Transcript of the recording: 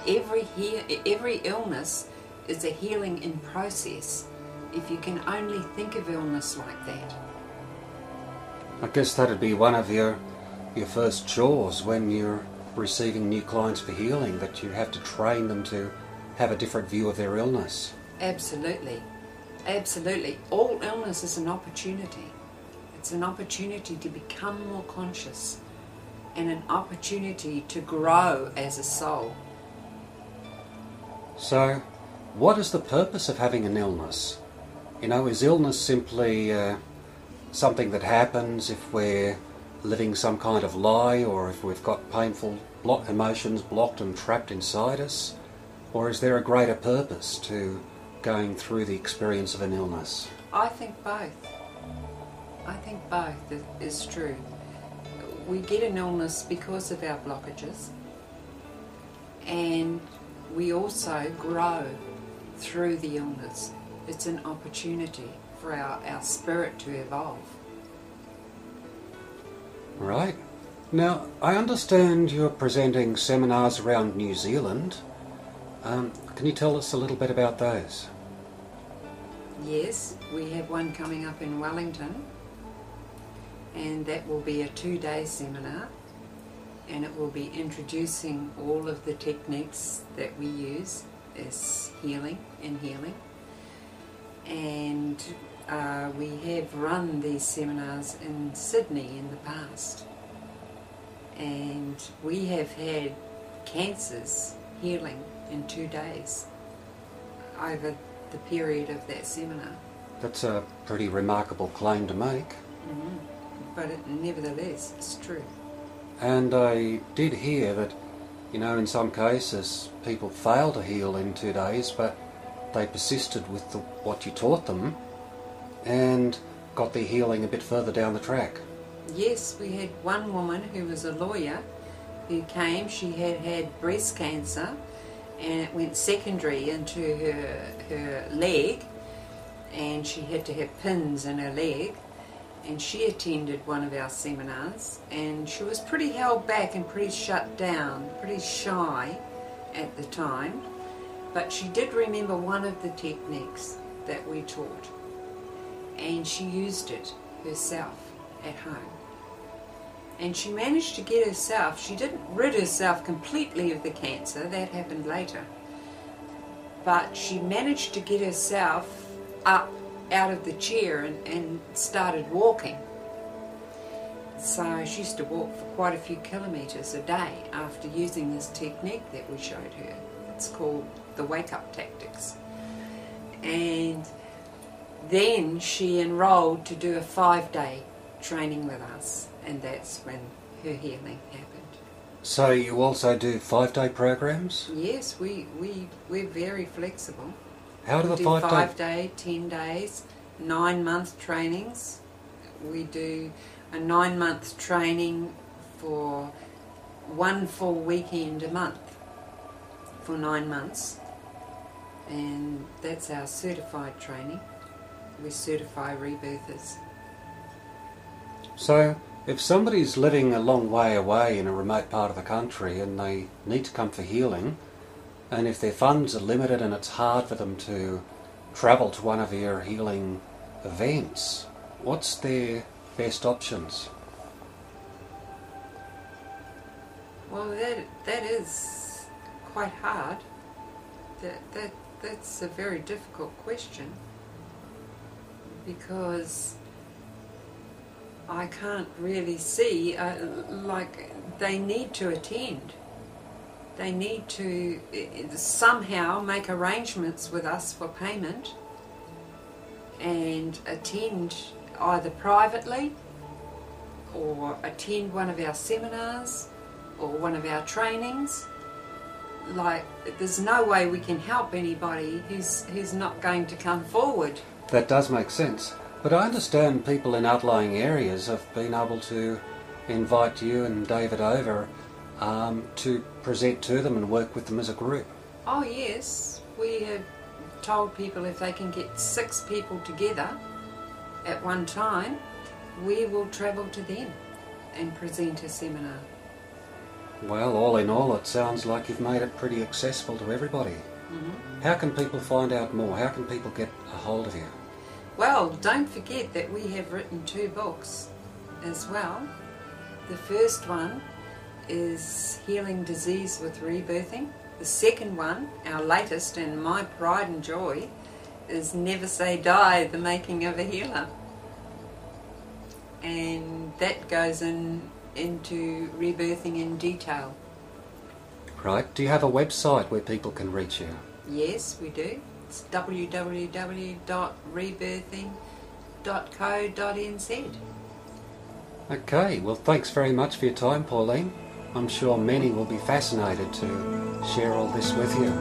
every illness is a healing in process, if you can only think of illness like that. I guess that'd be one of your first chores when you're receiving new clients for healing, that you have to train them to have a different view of their illness. Absolutely. Absolutely. All illness is an opportunity. It's an opportunity to become more conscious and an opportunity to grow as a soul. So, what is the purpose of having an illness? You know, is illness simply something that happens if we're living some kind of lie, or if we've got painful emotions blocked and trapped inside us? Or is there a greater purpose to going through the experience of an illness? I think both. I think both is true. We get an illness because of our blockages, and we also grow through the illness. It's an opportunity for our spirit to evolve. Right. Now, I understand you're presenting seminars around New Zealand. Can you tell us a little bit about those? Yes, we have one coming up in Wellington, and that will be a 2-day seminar, and it will be introducing all of the techniques that we use as healing. And we have run these seminars in Sydney in the past, and we have had cancers healing in 2 days over the period of that seminar. That's a pretty remarkable claim to make. But nevertheless, it's true. And I did hear that, you know, in some cases people fail to heal in 2 days, but they persisted with what you taught them and got their healing a bit further down the track. Yes, we had one woman who was a lawyer who came. She had had breast cancer, and it went secondary into her leg, and she had to have pins in her leg. And she attended one of our seminars, and she was pretty held back and pretty shut down, pretty shy at the time. But she did remember one of the techniques that we taught, and she used it herself at home. And she managed to get herself, she didn't rid herself completely of the cancer, that happened later, but she managed to get herself up out of the chair and started walking. So she used to walk for quite a few kilometres a day after using this technique that we showed her. It's called the wake-up tactics. And then she enrolled to do a 5-day training with us, and that's when her healing happened. So you also do 5-day programs? Yes, we're very flexible. How do the 5-day... 5-day, 10 days, 9-month trainings. We do a 9-month training for 1 full weekend a month for 9 months. And that's our certified training. We certify rebirthers. So, if somebody's living a long way away in a remote part of the country and they need to come for healing, and if their funds are limited and it's hard for them to travel to one of your healing events, what's their best options? Well, that is quite hard. That's a very difficult question, because I can't really see, like, they need to attend. They need to somehow make arrangements with us for payment and attend either privately or attend one of our seminars or one of our trainings. Like, there's no way we can help anybody who's not going to come forward. That does make sense. But I understand people in outlying areas have been able to invite you and David over to present to them and work with them as a group. Oh yes, we have told people if they can get 6 people together at one time, we will travel to them and present a seminar. Well, all in all, it sounds like you've made it pretty accessible to everybody. How can people find out more? How can people get a hold of you? Well, don't forget that we have written 2 books as well. The first one is Healing Disease with Rebirthing. The second one, our latest and my pride and joy, is Never Say Die, The Making of a Healer. And that goes into rebirthing in detail. Right. Do you have a website where people can reach you? Yes, we do. It's www.rebirthing.co.nz. Okay, well thanks very much for your time, Pauline. I'm sure many will be fascinated to share all this with you.